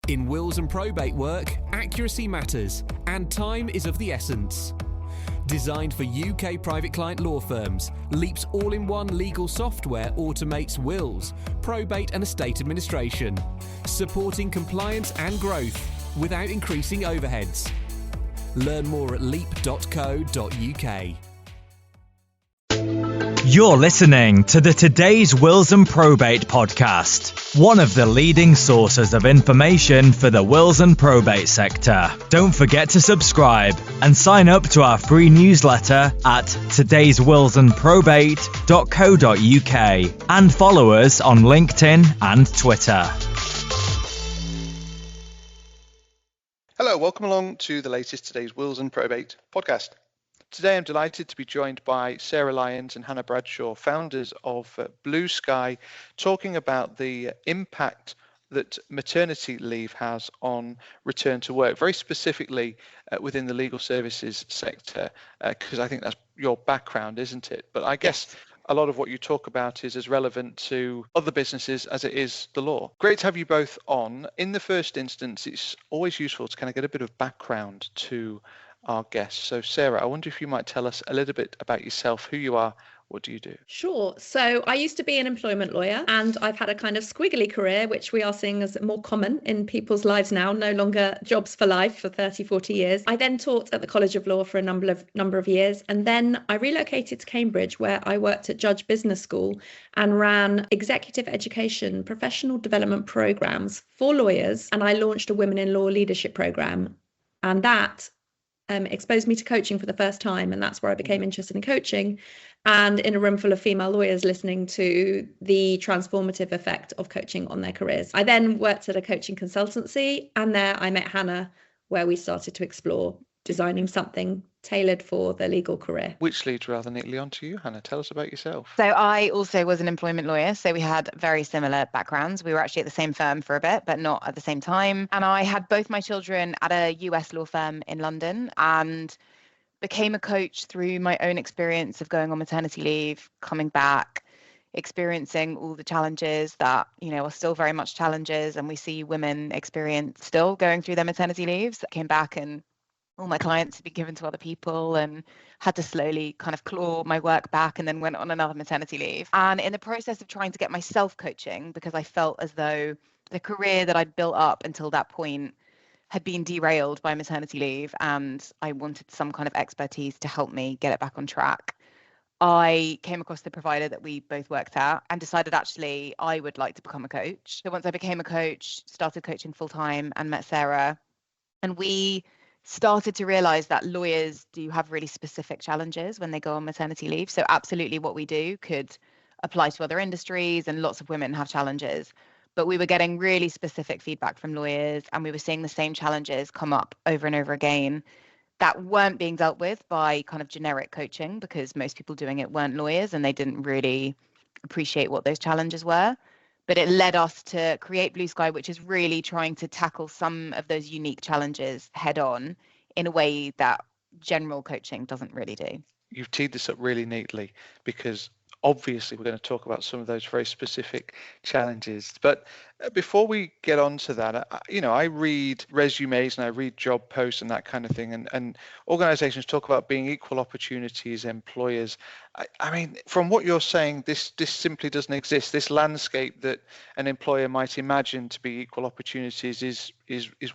In wills and probate work, accuracy matters, and time is of the essence. Designed for UK private client law firms, Leap's all-in-one legal software automates wills, probate and estate administration, supporting compliance and growth without increasing overheads. Learn more at leap.co.uk. You're listening to the Today's Wills and Probate podcast, one of the leading sources of information for the wills and probate sector. Don't forget to subscribe and sign up to our free newsletter at todayswillsandprobate.co.uk and follow us on LinkedIn and Twitter. Hello, welcome along to the latest Today's Wills and Probate podcast. Today I'm delighted to be joined by Sara, Lyons and Hannah Bradshaw, founders of Blue Sky, talking about the impact that maternity leave has on return to work, very specifically within the legal services sector, because I think that's your background, isn't it? But I guess a lot of what you talk about is as relevant to other businesses as it is the law. Great to have you both on. In the first instance, it's always useful to kind of get a bit of background to our guests. So Sara, I wonder if you might tell us a little bit about yourself, who you are, what do you do? Sure. So I used to be an employment lawyer, and I've had a kind of squiggly career, which we are seeing as more common in people's lives now, no longer jobs for life for 30, 40 years. I then taught at the College of Law for a number of years, and then I relocated to Cambridge, where I worked at Judge Business School and ran executive education, professional development programs for lawyers, and I launched a Women in Law leadership program. And that exposed me to coaching for the first time, and that's where I became interested in coaching, and in a room full of female lawyers listening to the transformative effect of coaching on their careers. I then worked at a coaching consultancy, and there I met Hannah, where we started to explore designing something tailored for the legal career. Which leads rather neatly onto you, Hannah. Tell us about yourself. So I also was an employment lawyer, so we had very similar backgrounds. We were actually at the same firm for a bit, but not at the same time. And I had both my children at a US law firm in London and became a coach through my own experience of going on maternity leave, coming back, experiencing all the challenges that, are still very much challenges, and we see women experience still going through their maternity leaves. I came back and all my clients had been given to other people and had to slowly kind of claw my work back, and then went on another maternity leave. And in the process of trying to get myself coaching, because I felt as though the career that I'd built up until that point had been derailed by maternity leave, and I wanted some kind of expertise to help me get it back on track, I came across the provider that we both worked at and decided actually I would like to become a coach. So once I became a coach, started coaching full time and met Sara, and we started to realize that lawyers do have really specific challenges when they go on maternity leave. So absolutely what we do could apply to other industries, and lots of women have challenges. But we were getting really specific feedback from lawyers, and we were seeing the same challenges come up over and over again that weren't being dealt with by kind of generic coaching, because most people doing it weren't lawyers and they didn't really appreciate what those challenges were. But it led us to create Blue Sky, which is really trying to tackle some of those unique challenges head on in a way that general coaching doesn't really do. You've teed this up really neatly, because obviously we're going to talk about some of those very specific challenges. But before we get on to that, I read resumes and I read job posts and that kind of thing. And organizations talk about being equal opportunities employers. I mean, from what you're saying, this simply doesn't exist. This landscape that an employer might imagine to be equal opportunities is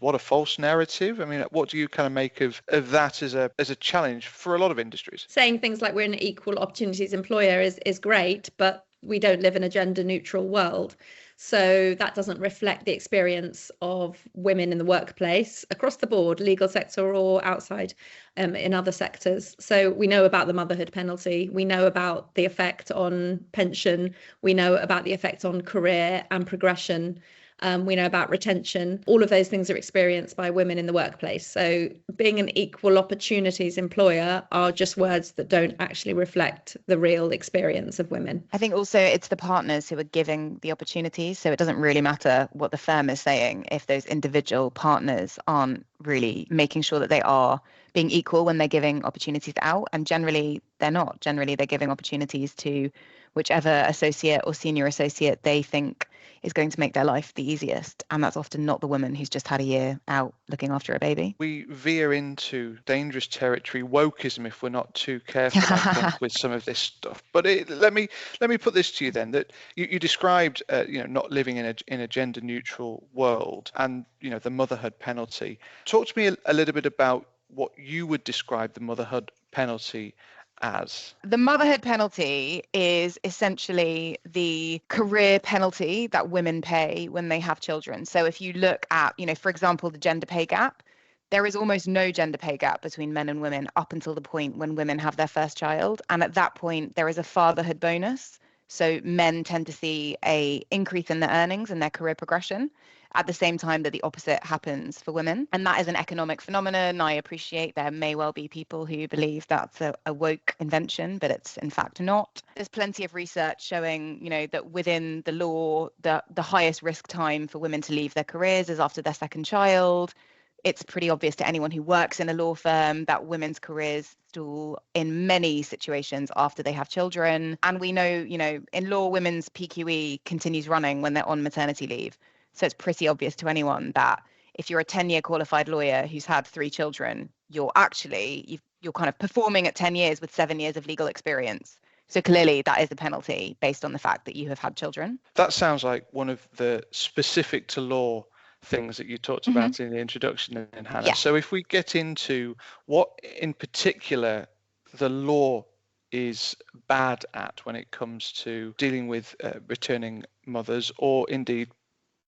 what, a false narrative? I mean, what do you kind of make of that as a challenge for a lot of industries? Saying things like we're an equal opportunities employer is great, but we don't live in a gender neutral world. So that doesn't reflect the experience of women in the workplace across the board, legal sector or outside in other sectors. So we know about the motherhood penalty. We know about the effect on pension. We know about the effect on career and progression. We know about retention. All of those things are experienced by women in the workplace. So being an equal opportunities employer are just words that don't actually reflect the real experience of women. I think also it's the partners who are giving the opportunities. So it doesn't really matter what the firm is saying if those individual partners aren't really making sure that they are being equal when they're giving opportunities out. And generally they're not. Generally they're giving opportunities to whichever associate or senior associate they think is going to make their life the easiest. And that's often not the woman who's just had a year out looking after a baby. We veer into dangerous territory, wokeism, if we're not too careful, I think, with some of this stuff. But let me put this to you then, that you described, not living in a gender neutral world and, the motherhood penalty. Talk to me a little bit about what you would describe the motherhood penalty as. The motherhood penalty is essentially the career penalty that women pay when they have children. So if you look at, for example, the gender pay gap, there is almost no gender pay gap between men and women up until the point when women have their first child. And at that point, there is a fatherhood bonus. So men tend to see an increase in their earnings and their career progression at the same time that the opposite happens for women. And that is an economic phenomenon. I appreciate there may well be people who believe that's a woke invention, but it's in fact not. There's plenty of research showing, that within the law, the highest risk time for women to leave their careers is after their second child. It's pretty obvious to anyone who works in a law firm that women's careers stall in many situations after they have children. And we know, in law, women's PQE continues running when they're on maternity leave. So it's pretty obvious to anyone that if you're a 10-year qualified lawyer who's had 3 children, you're kind of performing at 10 years with 7 years of legal experience. So clearly that is a penalty based on the fact that you have had children. That sounds like one of the specific to law things that you talked about in the introduction, Hannah. Yeah. So if we get into what in particular the law is bad at when it comes to dealing with returning mothers, or indeed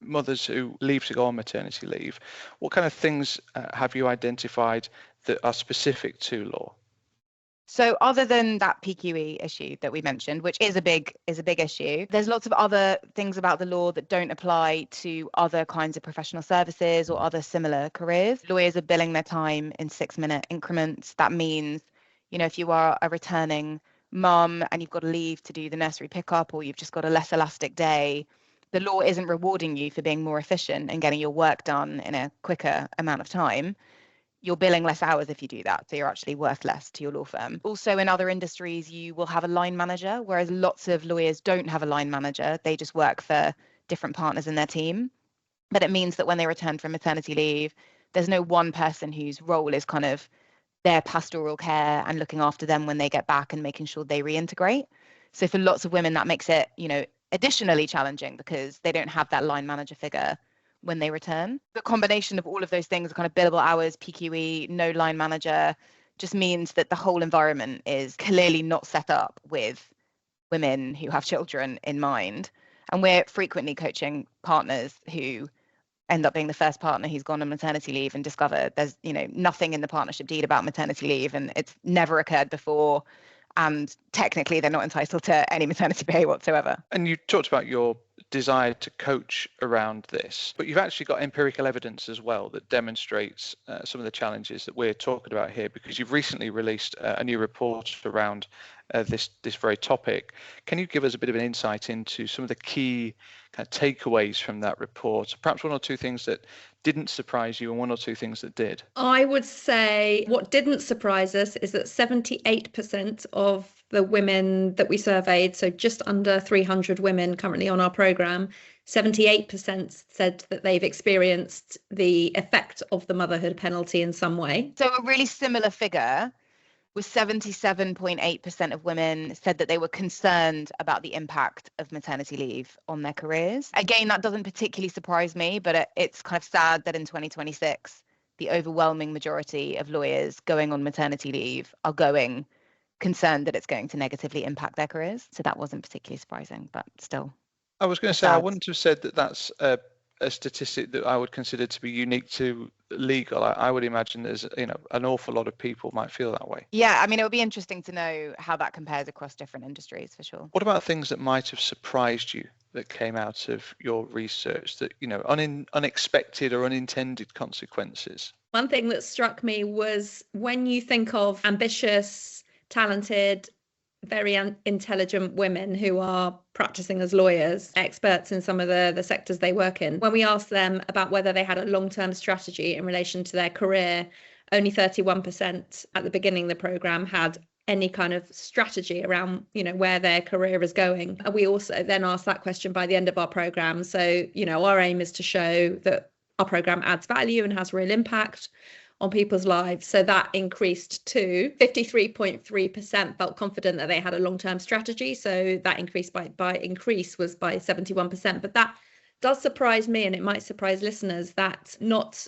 mothers who leave to go on maternity leave, what kind of things have you identified that are specific to law? So other than that PQE issue that we mentioned, which is a big issue, there's lots of other things about the law that don't apply to other kinds of professional services or other similar careers. Lawyers are billing their time in 6-minute increments. That means, if you are a returning mum and you've got to leave to do the nursery pickup, or you've just got a less elastic day, the law isn't rewarding you for being more efficient and getting your work done in a quicker amount of time. You're billing less hours if you do that, so you're actually worth less to your law firm. Also, in other industries, you will have a line manager, whereas lots of lawyers don't have a line manager. They just work for different partners in their team. But it means that when they return from maternity leave, there's no one person whose role is kind of their pastoral care and looking after them when they get back and making sure they reintegrate. So for lots of women, that makes it, additionally challenging because they don't have that line manager figure when they return. The combination of all of those things, kind of billable hours, PQE, no line manager, just means that the whole environment is clearly not set up with women who have children in mind. And we're frequently coaching partners who end up being the first partner who's gone on maternity leave and discovered there's, nothing in the partnership deed about maternity leave, and it's never occurred before. And technically, they're not entitled to any maternity pay whatsoever. And you talked about your desire to coach around this, but you've actually got empirical evidence as well that demonstrates some of the challenges that we're talking about here, because you've recently released a new report around this very topic. Can you give us a bit of an insight into some of the key kind of takeaways from that report? Perhaps one or two things that didn't surprise you and one or two things that did. I would say what didn't surprise us is that 78% of the women that we surveyed, so just under 300 women currently on our program, 78% said that they've experienced the effect of the motherhood penalty in some way. So a really similar figure was 77.8% of women said that they were concerned about the impact of maternity leave on their careers. Again, that doesn't particularly surprise me, but it's kind of sad that in 2026, the overwhelming majority of lawyers going on maternity leave are going concerned that it's going to negatively impact their careers. So that wasn't particularly surprising, but still. I was going to say, I wouldn't have said that that's a statistic that I would consider to be unique to legal. I would imagine there's an awful lot of people might feel that way. Yeah, I mean, it would be interesting to know how that compares across different industries for sure. What about things that might have surprised you that came out of your research, that unexpected or unintended consequences? One thing that struck me was when you think of ambitious, talented, very intelligent women who are practicing as lawyers, experts in some of the sectors they work in. When we asked them about whether they had a long-term strategy in relation to their career, only 31% at the beginning of the programme had any kind of strategy around, where their career is going. And we also then ask that question by the end of our program. So, our aim is to show that our program adds value and has real impact on people's lives. So that increased to 53.3% felt confident that they had a long-term strategy. So that increased by increase was by 71%. But that does surprise me, and it might surprise listeners, that not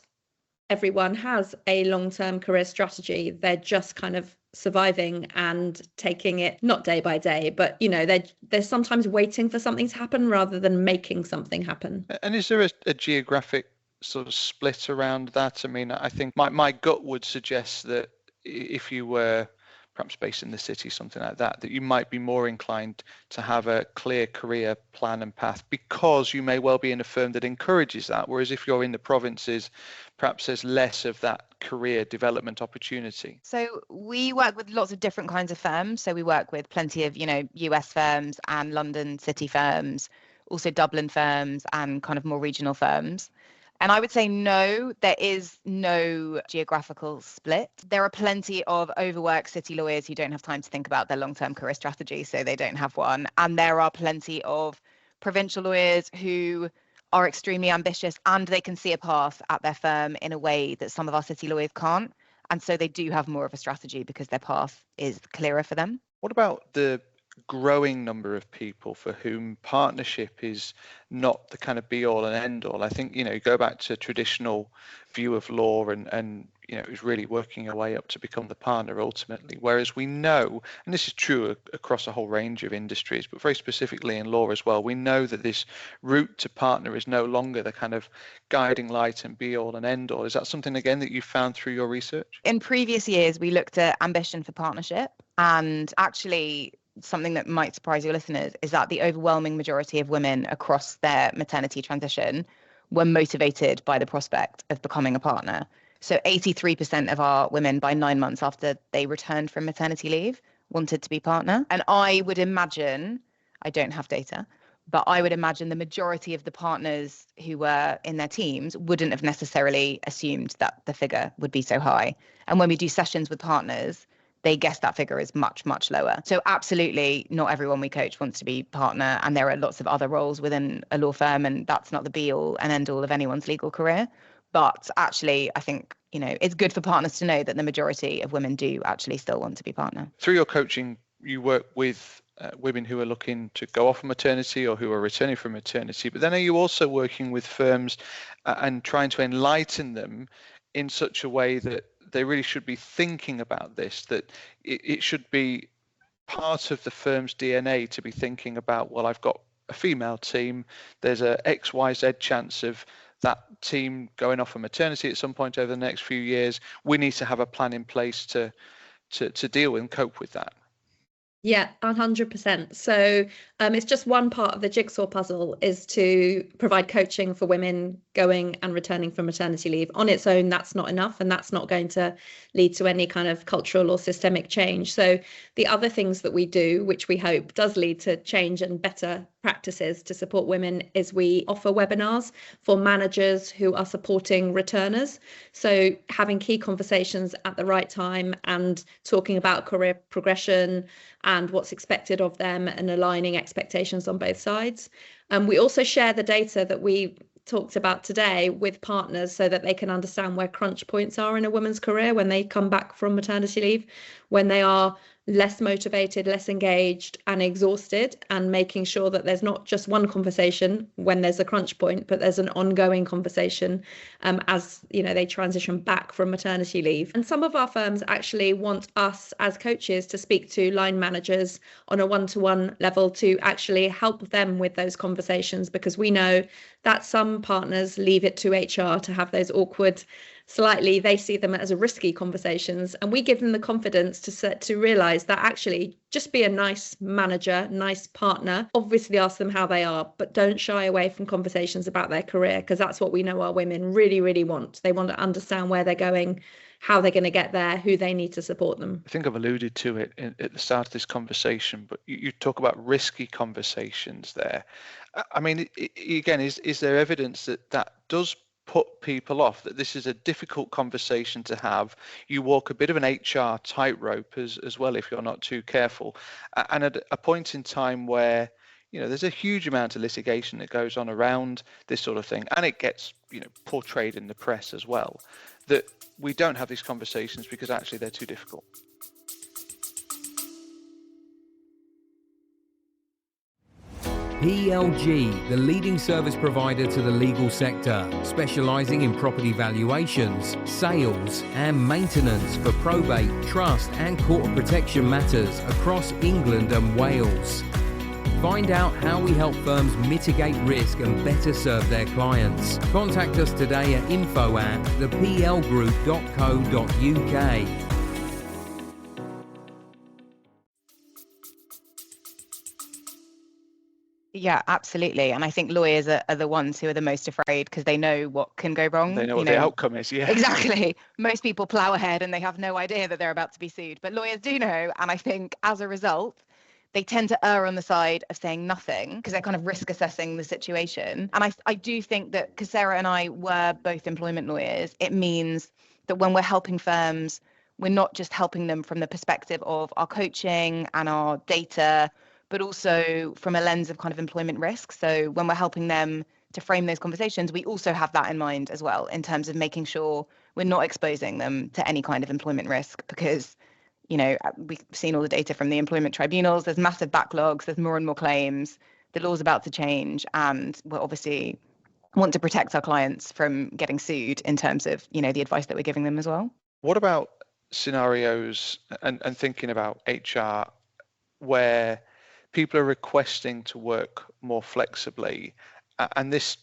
everyone has a long-term career strategy. They're just kind of surviving and taking it not day by day, but they're sometimes waiting for something to happen rather than making something happen. And is there a geographic sort of split around that? I mean, I think my gut would suggest that if you were perhaps based in the city, something like that, that you might be more inclined to have a clear career plan and path, because you may well be in a firm that encourages that. Whereas if you're in the provinces, perhaps there's less of that career development opportunity. So we work with lots of different kinds of firms. So we work with plenty of, US firms and London city firms, also Dublin firms and kind of more regional firms. And I would say no, there is no geographical split. There are plenty of overworked city lawyers who don't have time to think about their long-term career strategy, so they don't have one. And there are plenty of provincial lawyers who are extremely ambitious and they can see a path at their firm in a way that some of our city lawyers can't. And so they do have more of a strategy because their path is clearer for them. What about the growing number of people for whom partnership is not the kind of be all and end all? I think, you go back to traditional view of law and it was really working your way up to become the partner ultimately. Whereas we know, and this is true across a whole range of industries, but very specifically in law as well, we know that this route to partner is no longer the kind of guiding light and be all and end all. Is that something, again, that you found through your research? In previous years, we looked at ambition for partnership, and actually something that might surprise your listeners is that the overwhelming majority of women across their maternity transition were motivated by the prospect of becoming a partner. So 83% of our women by 9 months after they returned from maternity leave wanted to be partner. And I would imagine, I don't have data, but I would imagine the majority of the partners who were in their teams wouldn't have necessarily assumed that the figure would be so high. And when we do sessions with partners, they guess that figure is much, much lower. So absolutely not everyone we coach wants to be partner. And there are lots of other roles within a law firm, and that's not the be all and end all of anyone's legal career. But actually, I think, it's good for partners to know that the majority of women do actually still want to be partner. Through your coaching, you work with women who are looking to go off maternity or who are returning from maternity. But then are you also working with firms and trying to enlighten them in such a way that they really should be thinking about this, that it should be part of the firm's DNA to be thinking about, well, I've got a female team, there's a XYZ chance of that team going off on maternity at some point over the next few years. We need to have a plan in place to deal with and cope with that. Yeah, 100%. So it's just one part of the jigsaw puzzle is to provide coaching for women going and returning from maternity leave. On its own, that's not enough, and that's not going to lead to any kind of cultural or systemic change. So the other things that we do, which we hope does lead to change and better practices to support women, is we offer webinars for managers who are supporting returners. So having key conversations at the right time and talking about career progression and what's expected of them and aligning expectations on both sides. We also share the data that we talked about today with partners so that they can understand where crunch points are in a woman's career when they come back from maternity leave, when they are less motivated, less engaged and exhausted, and making sure that there's not just one conversation when there's a crunch point, but there's an ongoing conversation as they transition back from maternity leave. And some of our firms actually want us as coaches to speak to line managers on a one-to-one level to actually help them with those conversations, because we know that some partners leave it to HR to have those awkward, slightly, they see them as risky conversations, and we give them the confidence to realize that actually just be a nice manager, nice partner. Obviously ask them how they are, but don't shy away from conversations about their career, because that's what we know our women really, really want. They want to understand where they're going, how they're going to get there, who they need to support them. I think I've alluded to it at the start of this conversation, but you talk about risky conversations there. I mean, again, is there evidence that does put people off, that this is a difficult conversation to have. You walk a bit of an HR tightrope as well if you're not too careful. And at a point in time where, there's a huge amount of litigation that goes on around this sort of thing, and it gets, portrayed in the press as well, that we don't have these conversations because actually they're too difficult. PLG, the leading service provider to the legal sector, specialising in property valuations, sales and maintenance for probate, trust and court of protection matters across England and Wales. Find out how we help firms mitigate risk and better serve their clients. Contact us today at info@theplgroup.co.uk. Yeah, absolutely. And I think lawyers are the ones who are the most afraid because they know what can go wrong. They know what the outcome is, yeah. Exactly. Most people plow ahead and they have no idea that they're about to be sued. But lawyers do know. And I think as a result, they tend to err on the side of saying nothing because they're kind of risk assessing the situation. And I do think that because Sara and I were both employment lawyers, it means that when we're helping firms, we're not just helping them from the perspective of our coaching and our data, but also from a lens of kind of employment risk. So when we're helping them to frame those conversations, we also have that in mind as well, in terms of making sure we're not exposing them to any kind of employment risk because, we've seen all the data from the employment tribunals. There's massive backlogs. There's more and more claims. The law's about to change. And we obviously want to protect our clients from getting sued in terms of, the advice that we're giving them as well. What about scenarios and thinking about HR where people are requesting to work more flexibly? And this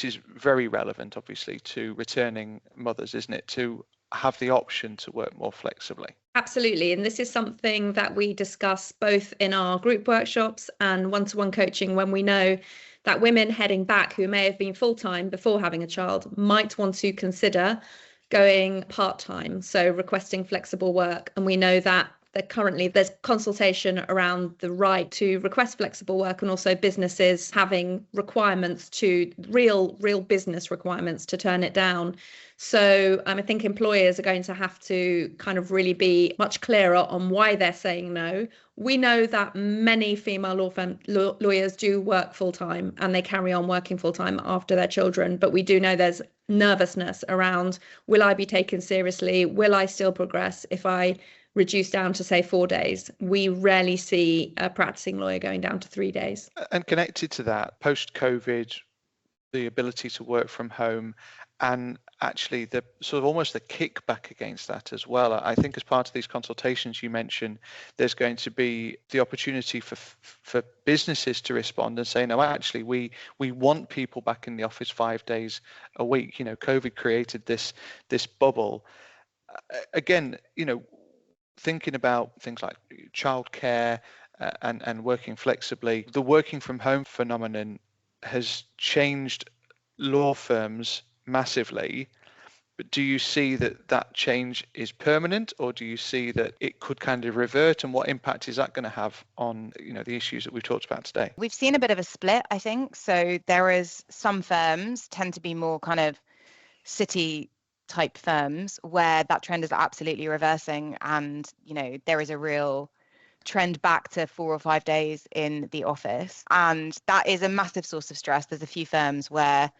is very relevant, obviously, to returning mothers, isn't it? To have the option to work more flexibly. Absolutely. And this is something that we discuss both in our group workshops and one-to-one coaching when we know that women heading back who may have been full-time before having a child might want to consider going part-time, so requesting flexible work. And we know that currently there's consultation around the right to request flexible work and also businesses having requirements to real business requirements to turn it down. So I think employers are going to have to kind of really be much clearer on why they're saying no. We know that many female law firm lawyers do work full time and they carry on working full time after their children. But we do know there's nervousness around, will I be taken seriously? Will I still progress if I reduce down to, say, 4 days? We rarely see a practicing lawyer going down to 3 days. And connected to that, post-COVID, the ability to work from home and actually the sort of almost the kickback against that as well. I think as part of these consultations you mentioned, there's going to be the opportunity for businesses to respond and say, no, actually, we want people back in the office 5 days a week. COVID created this bubble. Again, thinking about things like childcare and working flexibly, the working from home phenomenon has changed law firms massively. But do you see that change is permanent, or do you see that it could kind of revert? And what impact is that going to have on the issues that we've talked about today? We've seen a bit of a split, I think. So there is some firms tend to be more kind of city type firms where that trend is absolutely reversing, and there is a real trend back to 4 or 5 days in the office, and that is a massive source of stress. There's a few firms where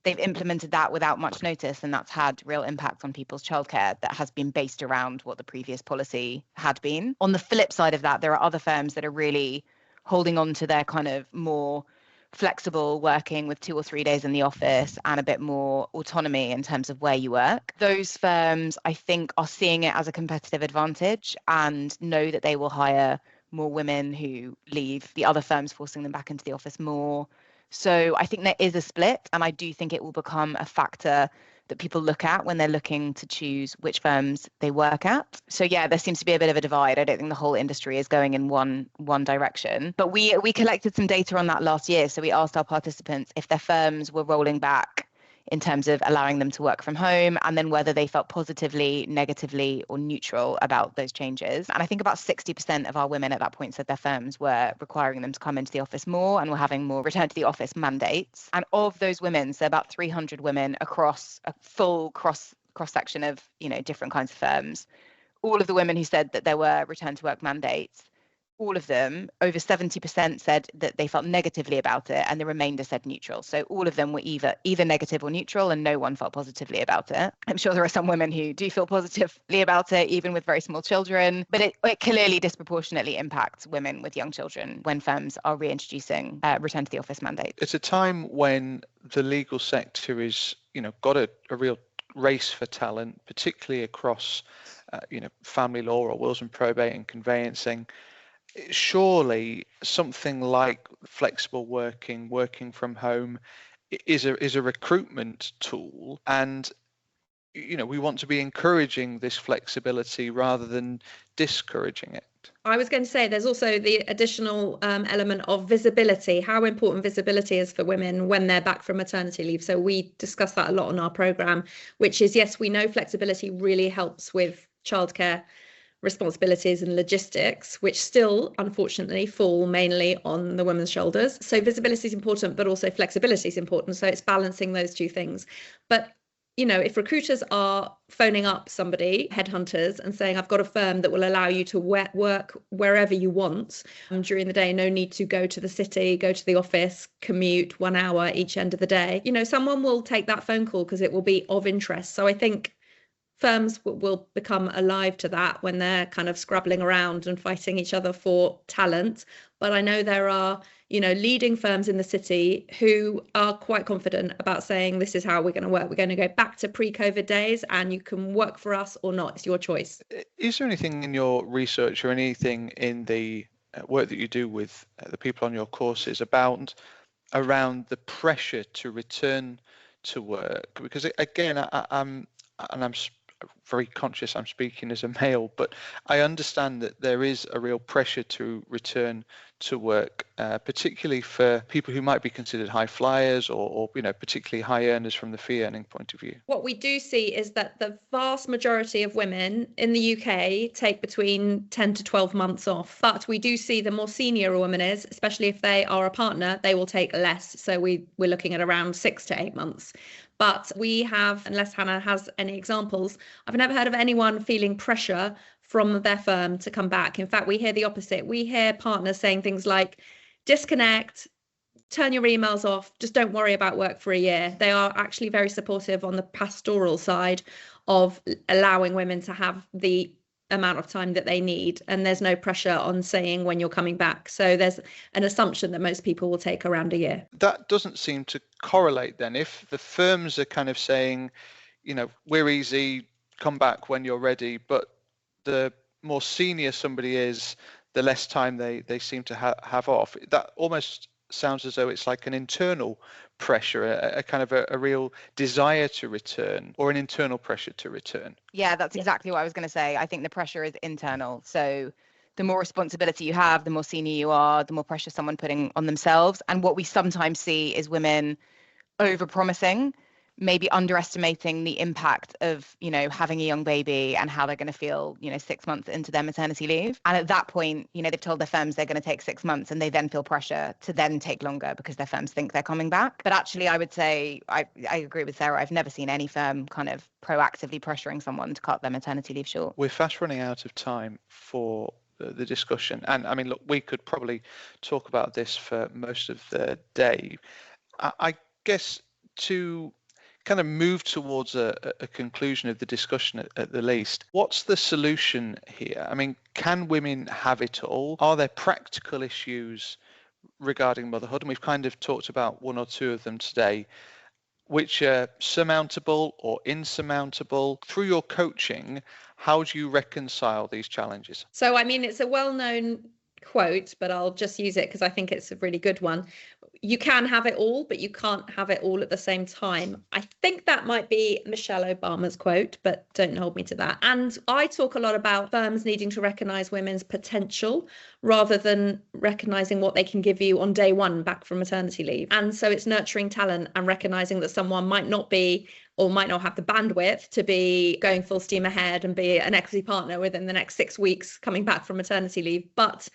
they've implemented that without much notice, and that's had real impact on people's childcare that has been based around what the previous policy had been. On the flip side of that, there are other firms that are really holding on to their kind of more flexible working with 2 or 3 days in the office and a bit more autonomy in terms of where you work. Those firms, I think, are seeing it as a competitive advantage and know that they will hire more women who leave the other firms, forcing them back into the office more. So I think there is a split, and I do think it will become a factor that people look at when they're looking to choose which firms they work at. So yeah, there seems to be a bit of a divide. I don't think the whole industry is going in one direction. But we collected some data on that last year. So we asked our participants if their firms were rolling back in terms of allowing them to work from home, and then whether they felt positively, negatively, or neutral about those changes. And I think about 60% of our women at that point said their firms were requiring them to come into the office more and were having more return to the office mandates. And of those women, so about 300 women across a full cross section of, different kinds of firms, all of the women who said that there were return to work mandates, all of them, over 70% said that they felt negatively about it, and the remainder said neutral. So all of them were either negative or neutral, and no one felt positively about it. I'm sure there are some women who do feel positively about it, even with very small children, but it clearly disproportionately impacts women with young children when firms are reintroducing return to the office mandates. It's a time when the legal sector is, got a real race for talent, particularly across, family law or wills and probate and conveyancing. Surely something like flexible working from home is a recruitment tool, and we want to be encouraging this flexibility rather than discouraging it. I was going to say there's also the additional element of visibility, how important visibility is for women when they're back from maternity leave. So we discuss that a lot on our programme, which is, yes, we know flexibility really helps with childcare responsibilities and logistics, which still unfortunately fall mainly on the women's shoulders. So visibility is important, but also flexibility is important. So it's balancing those two things. But if recruiters are phoning up somebody, headhunters, and saying, I've got a firm that will allow you to work wherever you want during the day, no need to go to the city, go to the office, commute 1 hour each end of the day, someone will take that phone call because it will be of interest. So I think firms will become alive to that when they're kind of scrabbling around and fighting each other for talent. But I know there are, leading firms in the city who are quite confident about saying, this is how we're going to work. We're going to go back to pre-COVID days, and you can work for us or not. It's your choice. Is there anything in your research or anything in the work that you do with the people on your courses around the pressure to return to work? Because again, I'm very conscious I'm speaking as a male, but I understand that there is a real pressure to return to work, particularly for people who might be considered high flyers or particularly high earners from the fee earning point of view. What we do see is that the vast majority of women in the UK take between 10 to 12 months off, but we do see the more senior a woman is, especially if they are a partner, they will take less. So we're looking at around 6 to 8 months. But we have, unless Hannah has any examples, I've never heard of anyone feeling pressure from their firm to come back. In fact, we hear the opposite. We hear partners saying things like, disconnect, turn your emails off, just don't worry about work for a year. They are actually very supportive on the pastoral side of allowing women to have the amount of time that they need, and there's no pressure on saying when you're coming back. So there's an assumption that most people will take around a year. That doesn't seem to correlate then. If the firms are kind of saying, we're easy, come back when you're ready, but the more senior somebody is, the less time they seem to have off. That almost sounds as though it's like an internal pressure, a kind of a real desire to return, or an internal pressure to return. Yeah, that's exactly what I was going to say. I think the pressure is internal. So the more responsibility you have, the more senior you are, the more pressure someone putting on themselves. And what we sometimes see is women over-promising, maybe underestimating the impact of, having a young baby and how they're going to feel, 6 months into their maternity leave. And at that point, they've told their firms they're going to take 6 months, and they then feel pressure to then take longer because their firms think they're coming back. But actually, I would say, I agree with Sarah. I've never seen any firm kind of proactively pressuring someone to cut their maternity leave short. We're fast running out of time for the discussion. And I mean, look, we could probably talk about this for most of the day. I guess to kind of move towards a conclusion of the discussion at the least, what's the solution here? I mean, can women have it all? Are there practical issues regarding motherhood? And we've kind of talked about one or two of them today, which are surmountable or insurmountable. Through your coaching, how do you reconcile these challenges? So, I mean, it's a well-known quote, but I'll just use it because I think it's a really good one. You can have it all, but you can't have it all at the same time. I think that might be Michelle Obama's quote, but don't hold me to that. And I talk a lot about firms needing to recognize women's potential rather than recognizing what they can give you on day one back from maternity leave. And so it's nurturing talent and recognizing that someone might not be or might not have the bandwidth to be going full steam ahead and be an equity partner within the next 6 weeks coming back from maternity leave. But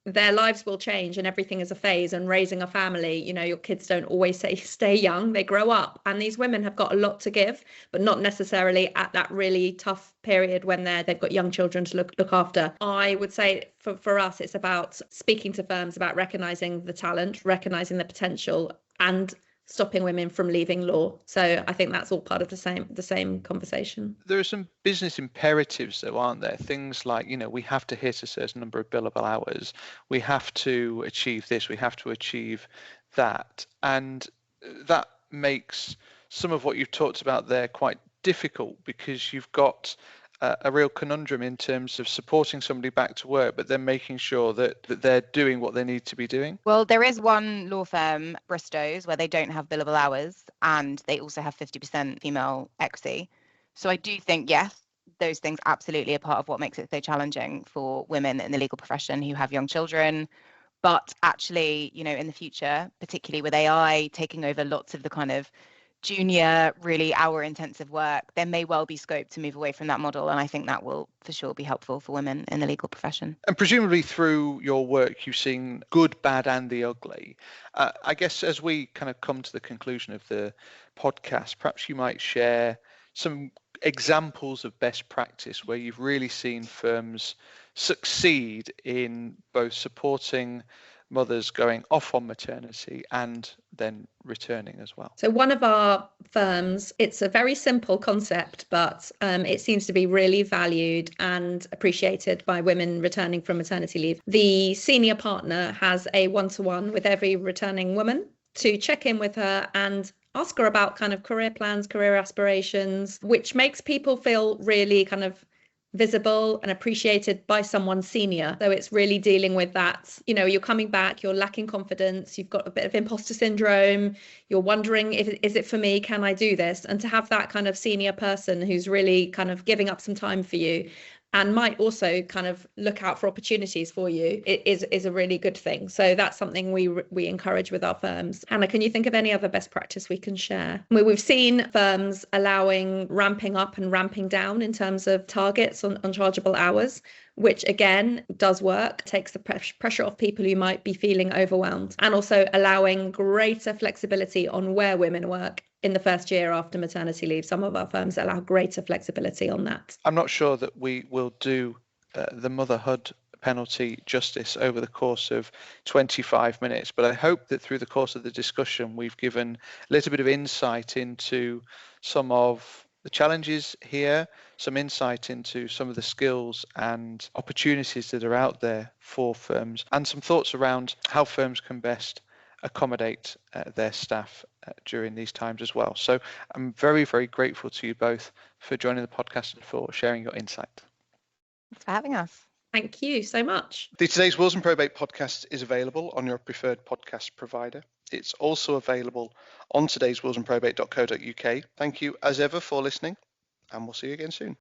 their lives will change and everything is a phase, and raising a family, your kids don't always stay young, they grow up, and these women have got a lot to give, but not necessarily at that really tough period when they've got young children to look after. I would say for us, it's about speaking to firms about recognizing the talent, recognizing the potential, and stopping women from leaving law. So I think that's all part of the same conversation. There are some business imperatives though, aren't there? Things like, we have to hit a certain number of billable hours. We have to achieve this. We have to achieve that. And that makes some of what you've talked about there quite difficult, because you've got a real conundrum in terms of supporting somebody back to work, but then making sure that they're doing what they need to be doing. Well, there is one law firm, Bristow's, where they don't have billable hours and they also have 50% female equity. So I do think, yes, those things absolutely are part of what makes it so challenging for women in the legal profession who have young children. But actually, in the future, particularly with AI taking over lots of the kind of junior, really hour-intensive work, there may well be scope to move away from that model. And I think that will for sure be helpful for women in the legal profession. And presumably through your work, you've seen good, bad, and the ugly. I guess as we kind of come to the conclusion of the podcast, perhaps you might share some examples of best practice where you've really seen firms succeed in both supporting mothers going off on maternity and then returning as well. So one of our firms, it's a very simple concept, but it seems to be really valued and appreciated by women returning from maternity leave. The senior partner has a one-to-one with every returning woman to check in with her and ask her about kind of career plans, career aspirations, which makes people feel really kind of visible and appreciated by someone senior. So it's really dealing with that, you're coming back, you're lacking confidence, you've got a bit of imposter syndrome, you're wondering, is it for me, can I do this? And to have that kind of senior person who's really kind of giving up some time for you and might also kind of look out for opportunities for you, it is a really good thing. So that's something we encourage with our firms. Hannah, can you think of any other best practice we can share? We've seen firms allowing ramping up and ramping down in terms of targets on chargeable hours, which again does work, takes the pressure off people who might be feeling overwhelmed, and also allowing greater flexibility on where women work in the first year after maternity leave. Some of our firms allow greater flexibility on that. I'm not sure that we will do the motherhood penalty justice over the course of 25 minutes, but I hope that through the course of the discussion we've given a little bit of insight into some of the challenges here, some insight into some of the skills and opportunities that are out there for firms, and some thoughts around how firms can best accommodate their staff during these times as well. So I'm very, very grateful to you both for joining the podcast and for sharing your insight. Thanks for having us. Thank you so much. The Today's Wills and Probate podcast is available on your preferred podcast provider. It's also available on today'swillsandprobate.co.uk. Thank you as ever for listening, and we'll see you again soon.